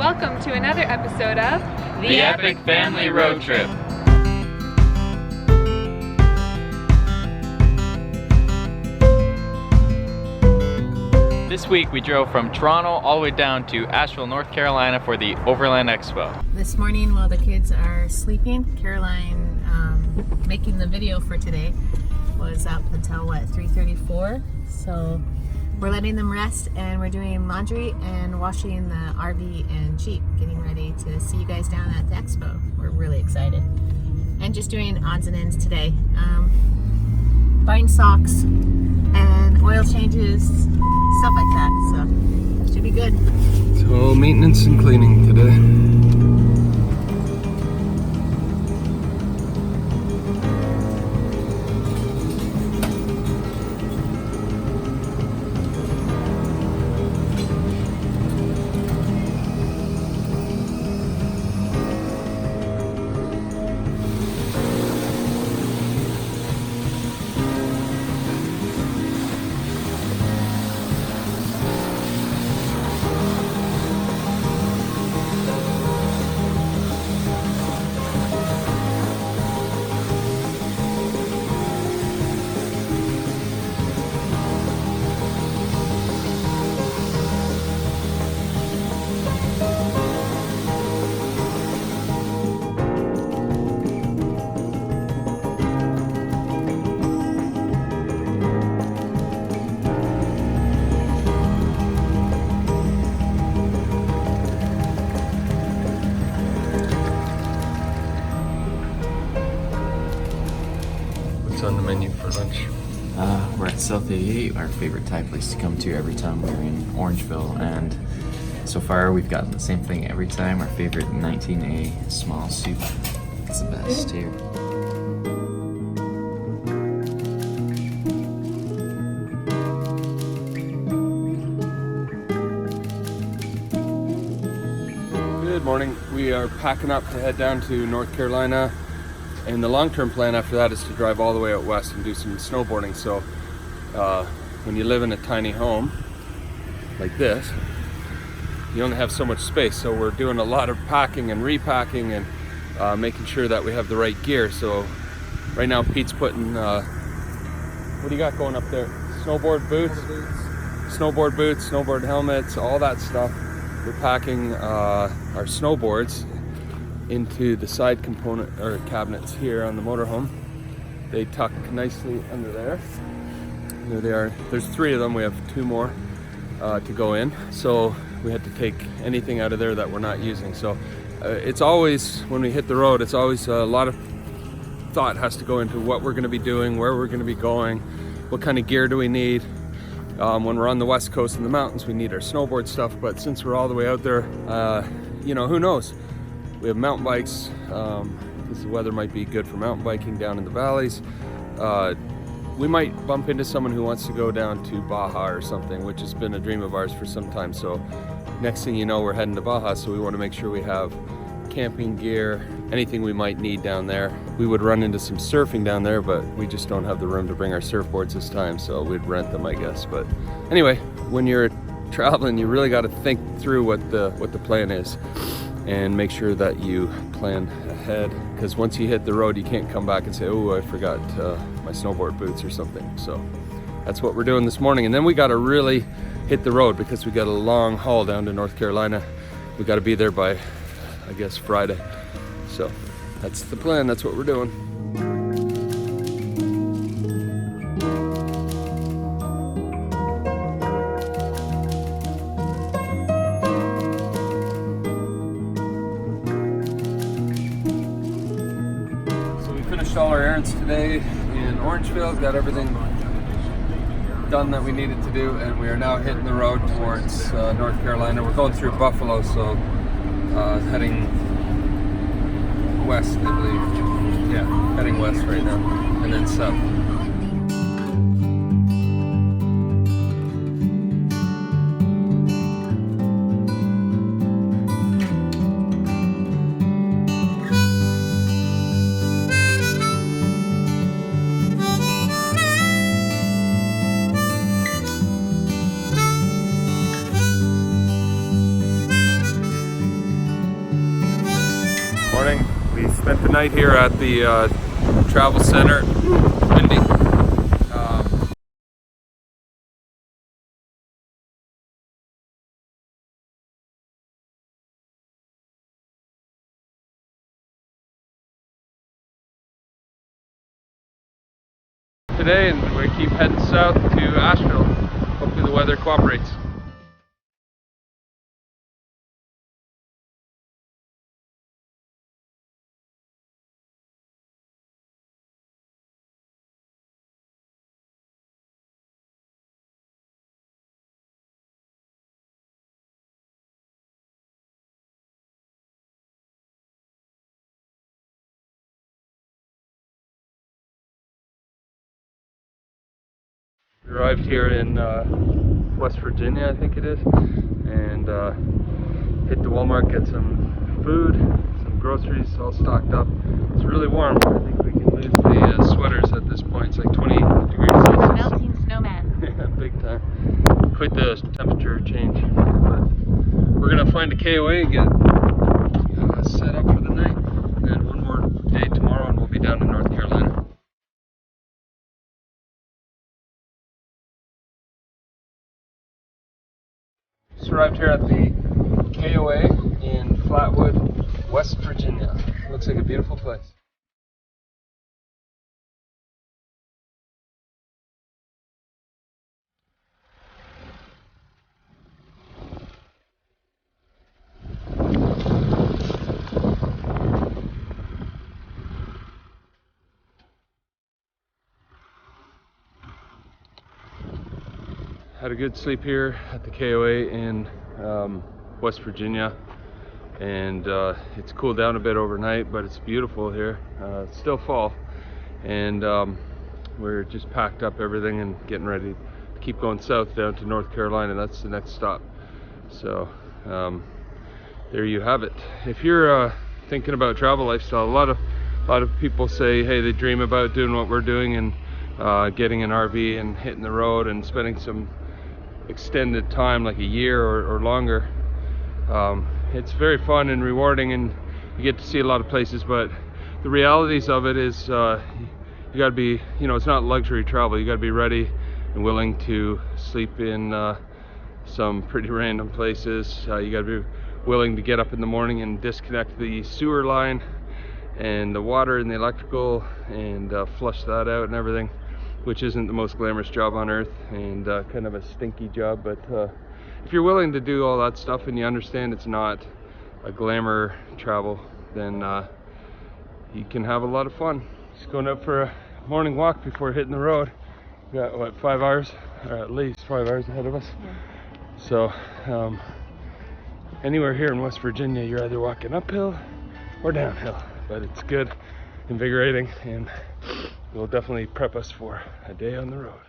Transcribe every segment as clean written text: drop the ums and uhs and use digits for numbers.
Welcome to another episode of The Epic Family Road Trip. This week we drove from Toronto all the way down to Asheville, North Carolina for the Overland Expo. This morning while the kids are sleeping, Caroline, making the video for today, was up until what, 3:34. So we're letting them rest and we're doing laundry and washing the RV and Jeep, getting ready to see you guys down at the expo. We're really excited. And just doing odds and ends today. Buying socks and oil changes, stuff like that. So should be good. So maintenance and cleaning today. On the menu for lunch? We're at South 88, our favorite Thai place to come to every time we're in Orangeville, and so far we've gotten the same thing every time. Our favorite 19A small soup. It's the best here. Good morning. We are packing up to head down to North Carolina. And the long-term plan after that is to drive all the way out west and do some snowboarding. So when you live in a tiny home like this, you only have so much space. So we're doing a lot of packing and repacking and making sure that we have the right gear. So right now Pete's putting, what do you got going up there? Snowboard boots, snowboard helmets, all that stuff. We're packing our snowboards into the side component or cabinets here on the motorhome. They tuck nicely under there. There they are. There's 3 of them. We have 2 more to go in. So we had to take anything out of there that we're not using. So it's always, when we hit the road, it's always a lot of thought has to go into what we're going to be doing, where we're going to be going, what kind of gear do we need. When we're on the west coast in the mountains, we need our snowboard stuff. But since we're all the way out there, you know, who knows? We have mountain bikes. This weather might be good for mountain biking down in the valleys. We might bump into someone who wants to go down to Baja or something, which has been a dream of ours for some time. So next thing you know, we're heading to Baja, so we want to make sure we have camping gear, anything we might need down there. We would run into some surfing down there, but we just don't have the room to bring our surfboards this time, so we'd rent them, I guess. But anyway, when you're traveling, you really got to think through what the plan is and make sure that you plan ahead, because once you hit the road, you can't come back and say, oh, I forgot my snowboard boots or something. So that's what we're doing this morning. And then we got to really hit the road because we got a long haul down to North Carolina. We got to be there by, I guess, Friday. So that's the plan. That's what we're doing. All our errands today in Orangeville, got everything done that we needed to do, and we are now hitting the road towards North Carolina. We're going through Buffalo, so heading west, I believe. Yeah, heading west right now, and then south. Morning. We spent the night here at the travel center. Windy. Today, and we keep heading south to Asheville. Hopefully the weather cooperates. We arrived here in West Virginia, I think it is, and hit the Walmart, get some food, some groceries, all stocked up. It's really warm. I think we can lose the sweaters at this point. It's like 20 degrees Celsius. Melting snowman. Yeah, big time. Quite the temperature change. But we're gonna find a KOA and get set up for the night. And one more day tomorrow, and we'll be down in North Carolina. Just arrived here at the KOA in Flatwood, West Virginia. Looks like a beautiful place. Had a good sleep here at the KOA in West Virginia, and it's cooled down a bit overnight, but it's beautiful here. It's still fall, and we're just packed up everything and getting ready to keep going south down to North Carolina. That's the next stop. So there you have it. If you're thinking about travel lifestyle, a lot of people say, hey, they dream about doing what we're doing and getting an RV and hitting the road and spending some extended time, like a year or longer. It's very fun and rewarding, and you get to see a lot of places, but the realities of it is you got to be, it's not luxury travel. You got to be ready and willing to sleep in some pretty random places. You got to be willing to get up in the morning and disconnect the sewer line and the water and the electrical and flush that out and everything, which isn't the most glamorous job on earth, and kind of a stinky job. But if you're willing to do all that stuff and you understand it's not a glamour travel, then you can have a lot of fun. Just going out for a morning walk before hitting the road. We got, what, 5 hours, or at least 5 hours ahead of us. Yeah. So anywhere here in West Virginia, you're either walking uphill or downhill, but it's good, invigorating, and will definitely prep us for a day on the road.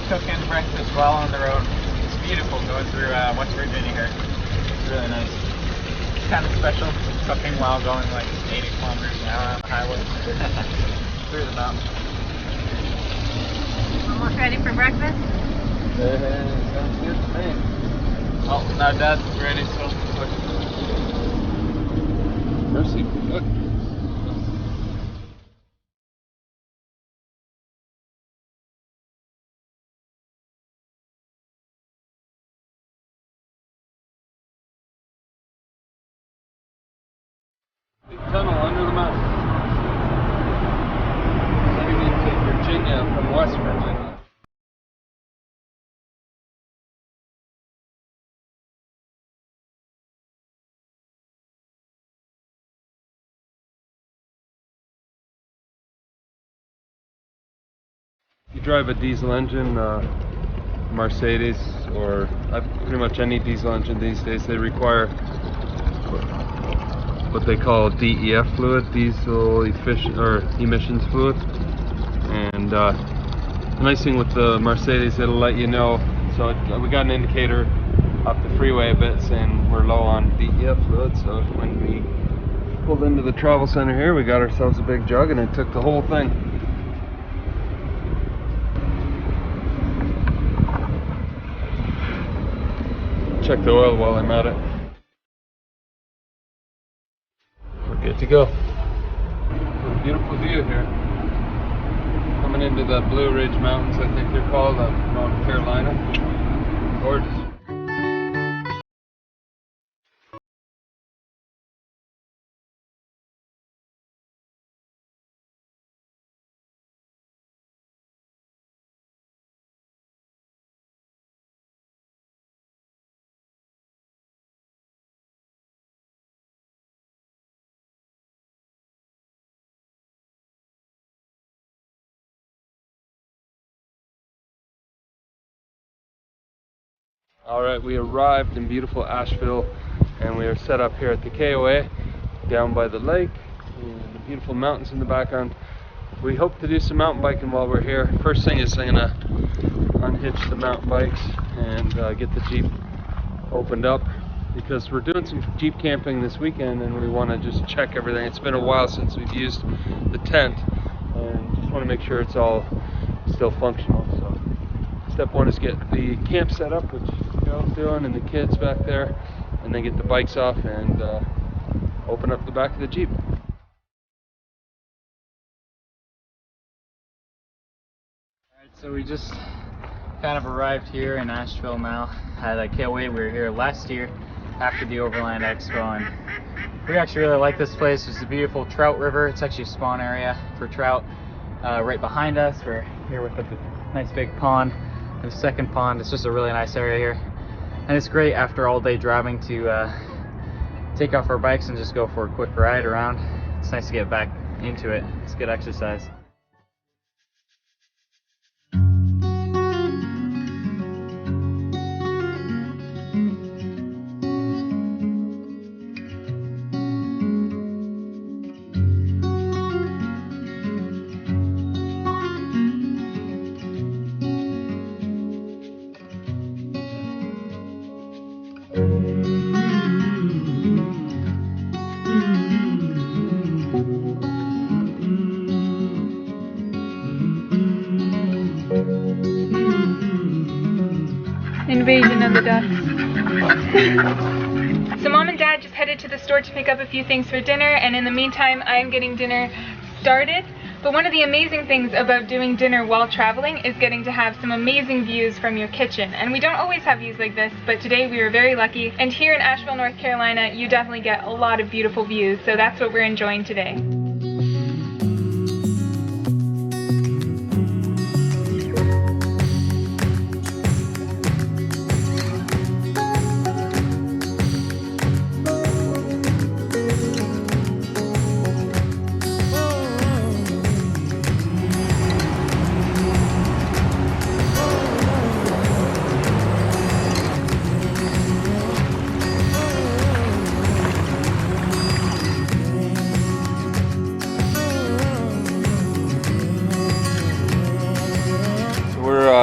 Cooking breakfast while on the road. It's beautiful going through West Virginia here. It's really nice. It's kind of special, cooking while going like 80 kilometers an hour on the highway through the mountains. Almost ready for breakfast? Sounds good to me. Oh, now Dad's ready, so Mercy, look. Big tunnel under the mountain. Heading into Virginia from West Virginia. drive a diesel engine, Mercedes, or pretty much any diesel engine these days, they require what they call DEF fluid, diesel emissions fluid. And the nice thing with the Mercedes, it'll let you know. So we got an indicator up the freeway a bit saying we're low on DEF fluid. So when we pulled into the travel center here, we got ourselves a big jug and it took the whole thing. Check the oil while I'm at it. We're good to go. What a beautiful view here. Coming into the Blue Ridge Mountains, I think they're called, of North Carolina. Gorgeous. Alright, we arrived in beautiful Asheville and we are set up here at the KOA down by the lake and the beautiful mountains in the background. We hope to do some mountain biking while we're here. First thing is I'm going to unhitch the mountain bikes and get the Jeep opened up because we're doing some Jeep camping this weekend and we want to just check everything. It's been a while since we've used the tent and just want to make sure it's all still functional. So step one is get the camp set up, which Joe's doing, and the kids back there, and then get the bikes off and open up the back of the Jeep. Alright, so we just kind of arrived here in Asheville now. I can't wait. We were here last year after the Overland Expo, and we actually really like this place. It's a beautiful trout river. It's actually a spawn area for trout. Right behind us, we're here with a nice big pond. The second pond. It's just a really nice area here, and it's great after all day driving to take off our bikes and just go for a quick ride around. It's nice to get back into it. It's good exercise. Invasion of the ducks. So Mom and Dad just headed to the store to pick up a few things for dinner, and in the meantime I'm getting dinner started. But one of the amazing things about doing dinner while traveling is getting to have some amazing views from your kitchen. And we don't always have views like this, but today we were very lucky. And here in Asheville, North Carolina, you definitely get a lot of beautiful views, so that's what we're enjoying today.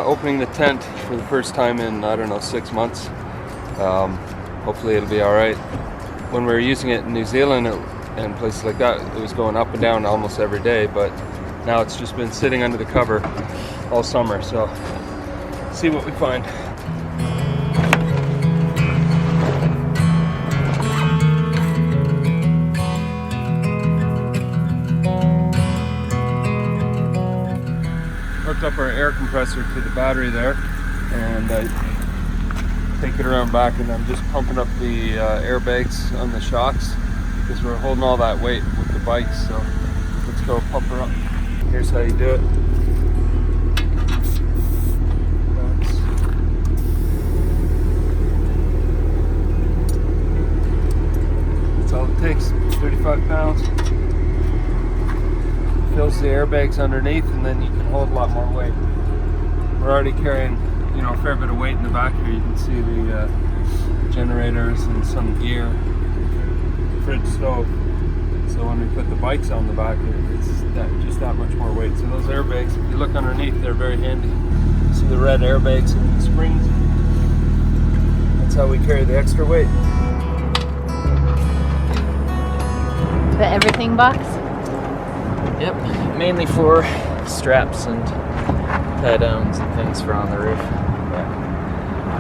Opening the tent for the first time in, I don't know, 6 months. Hopefully it'll be alright. When we were using it in New Zealand and places like that, it was going up and down almost every day, but now it's just been sitting under the cover all summer, so see what we find. Hooked up our air compressor to the battery there, and I take it around back, and I'm just pumping up the airbags on the shocks because we're holding all that weight with the bikes. So let's go pump her up. Here's how you do it. That's all it takes, 35 pounds. Fills the airbags underneath, and then you can hold a lot more weight. we're already carrying, you know, a fair bit of weight in the back here. You can see the generators and some gear, fridge stove. So when we put the bikes on the back, it's just that much more weight. So those airbags, if you look underneath, they're very handy. See the red airbags and the springs? That's how we carry the extra weight. The everything box? Yep, mainly for straps and tie downs and things for on the roof.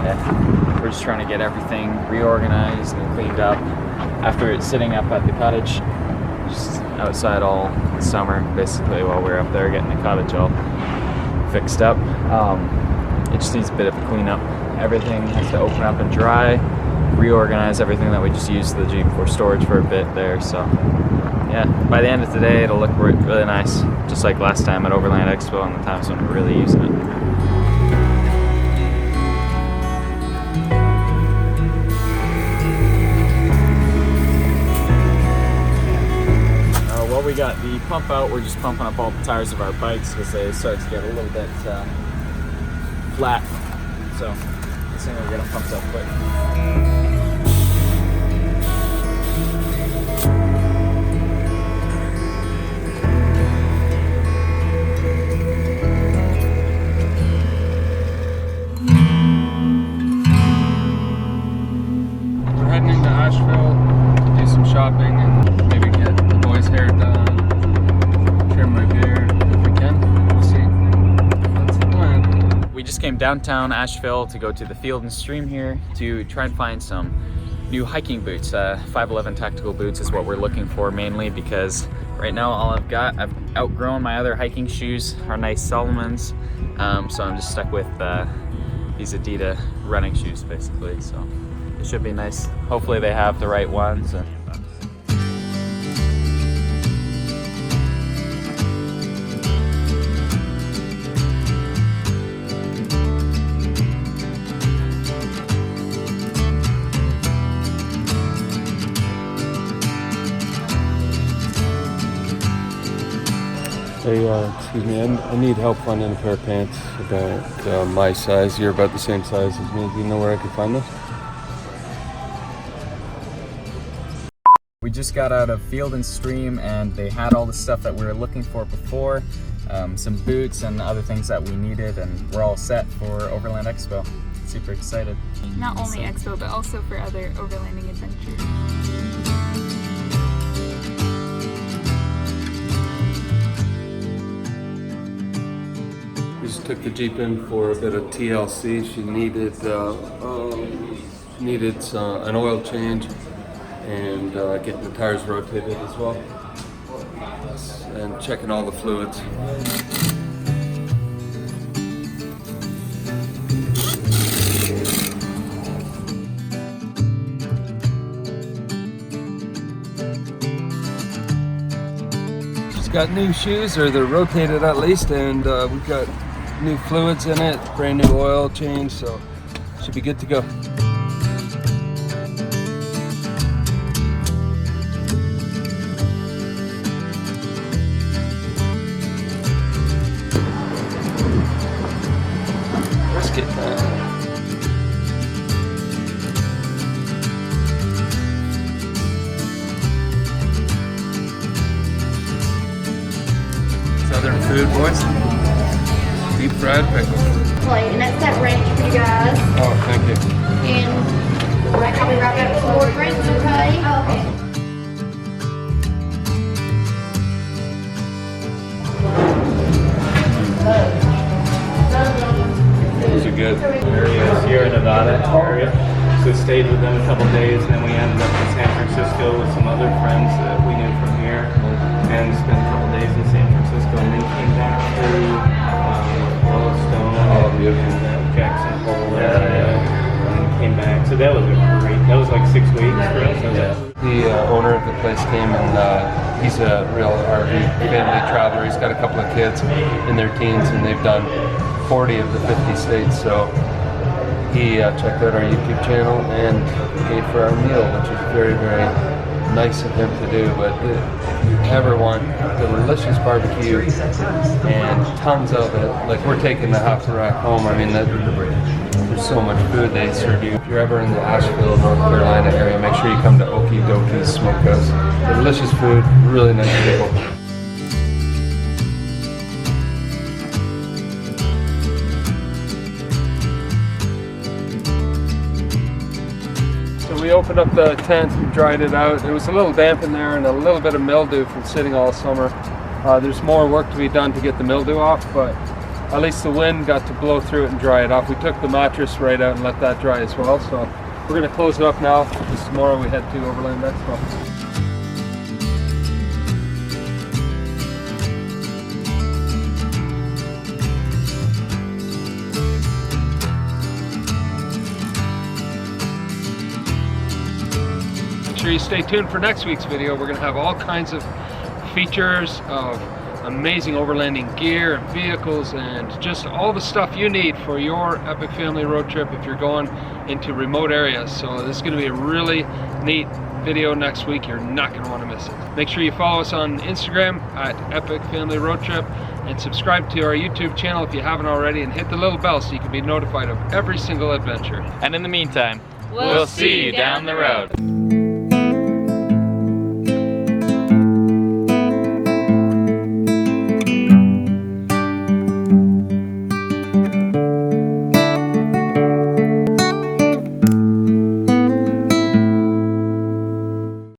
Yeah, we're just trying to get everything reorganized and cleaned up after it's sitting up at the cottage, just outside all summer, basically, while we're up there getting the cottage all fixed up. It just needs a bit of a cleanup. Everything has to open up and dry, reorganize everything that we just used the Jeep for storage for a bit there. So yeah, by the end of today it'll look really nice, just like last time at Overland Expo and the times when we're really using it. Well, we got the pump out. We're just pumping up all the tires of our bikes because they start to get a little bit flat. So this thing will get them pumped up quick. We're heading into Asheville, do some shopping and maybe get the boys' hair done, trim my beard if we can. We'll see. That's the plan. We just came downtown Asheville to go to the Field and Stream here to try and find some new hiking boots. 511 tactical boots is what we're looking for mainly, because right now all I've outgrown my other hiking shoes, are nice Salomons. So I'm just stuck with these Adidas running shoes basically. So it should be nice. Hopefully they have the right ones. Hey, excuse me, I need help finding a pair of pants about my size. You're about the same size as me. Do you know where I can find those? We just got out of Field and Stream and they had all the stuff that we were looking for before, some boots and other things that we needed, and we're all set for Overland Expo. Super excited. Not only Expo, but also for other overlanding adventures. We just took the Jeep in for a bit of TLC. She needed an oil change and getting the tires rotated as well, and checking all the fluids. She's got new shoes, or they're rotated at least, and we've got new fluids in it, brand new oil change, so should be good to go. Let's get that. Southern food, boys. Deep fried pickles. And that's that ranch for you guys. Oh, thank you. And I'll be right back with some more drinks, okay? Okay. Those are good. Area, Sierra Nevada area. So stayed with them a couple days, and then we ended up in San Francisco with some other friends that we knew from here, and spent a couple days in San Francisco, and then came back to Yellowstone and Jackson Hole area, and came back. So that was that was like 6 weeks for us. The owner of the place came, and he's a real RV family traveler. He's got a couple of kids in their teens, and they've done 40 of the 50 states. So he checked out our YouTube channel and paid for our meal, which is very, very nice of him to do, but if you ever want delicious barbecue and tons of it, like we're taking the half a rack home. I mean, there's so much food they serve you. If you're ever in the Asheville, North Carolina area, make sure you come to Okie Dokie Smokehouse. Delicious food, really nice people. We opened up the tent and dried it out. It was a little damp in there and a little bit of mildew from sitting all summer. There's more work to be done to get the mildew off, but at least the wind got to blow through it and dry it off. We took the mattress right out and let that dry as well. So we're going to close it up now because tomorrow we head to Overland Expo. You stay tuned for next week's video. We're going to have all kinds of features of amazing overlanding gear and vehicles and just all the stuff you need for your epic family road trip if you're going into remote areas. So this is going to be a really neat video next week. You're not going to want to miss it. Make sure you follow us on Instagram at Epic Family Road Trip and subscribe to our YouTube channel if you haven't already, and hit the little bell so you can be notified of every single adventure. And in the meantime, we'll see you down the road.